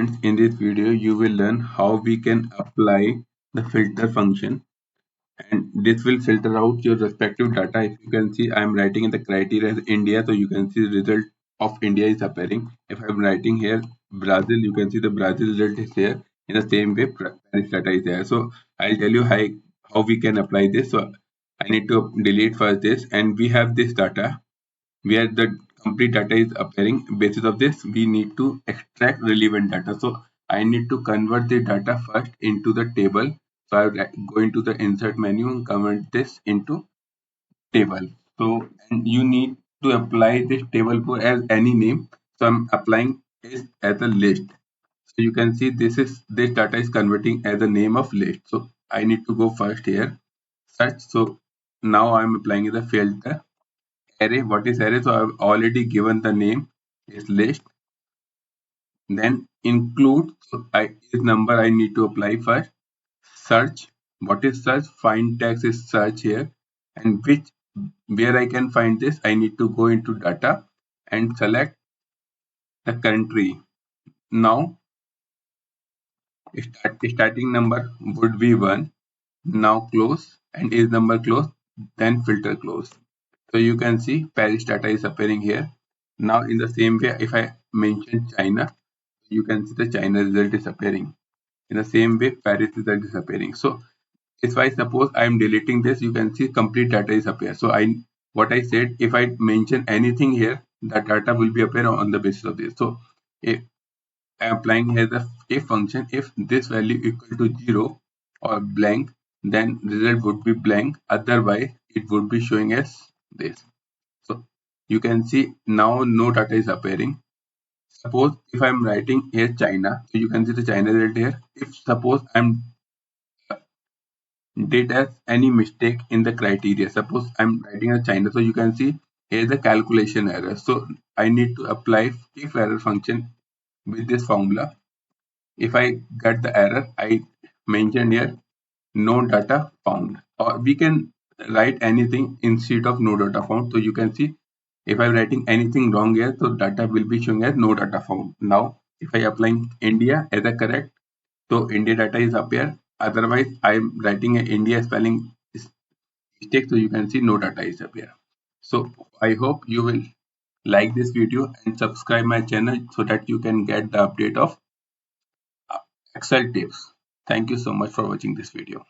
Friends, in this video you will learn how we can apply the filter function, and this will filter out your respective data. If you can see, I am writing in the criteria as India, so you can see the result of India is appearing. If I am writing here Brazil, you can see the Brazil result is here. In the same way, Paris data is there. So I'll tell you how we can apply this. So I need to delete first this, and we have this data where the complete data is appearing. Basis of this, we need to extract relevant data. So I need to convert the data first into the table. So I will go into the insert menu and convert this into table. So, and you need to apply this table for as any name. So I'm applying it as a list. So you can see this data is converting as a name of list. So I need to go first here, search. So now I'm applying the filter array. What is array? So I've already given the name is list. Then include, so is number I need to apply first. Search, what is search? Find text is search here, and where I can find this, I need to go into data and select the country. Now starting number would be 1. Now close, and is number close, then filter close. So you can see Paris data is appearing here. Now in the same way, if I mention China, you can see the China result is appearing. In the same way, Paris result is appearing. So if I suppose I am deleting this, you can see complete data is appear. So what I said, if I mention anything here, the data will be appear on the basis of this. So if I am applying here the if function, if this value equal to 0 or blank, then result would be blank. Otherwise, it would be showing as this. So you can see now no data is appearing. Suppose if I'm writing here China, so you can see the China result here. If suppose I'm did as any mistake in the criteria, suppose I'm writing a China, so you can see here the calculation error. So I need to apply if error function with this formula. If I get the error, I mentioned here no data found, or we can write anything instead of no data found. So you can see if I'm writing anything wrong here, so data will be showing as no data found. Now if I applying India as a correct, so India data is appear. Otherwise I'm writing a India spelling mistake, so you can see no data is appear. So I hope you will like this video and subscribe my channel so that you can get the update of Excel tips. Thank you so much for watching this video.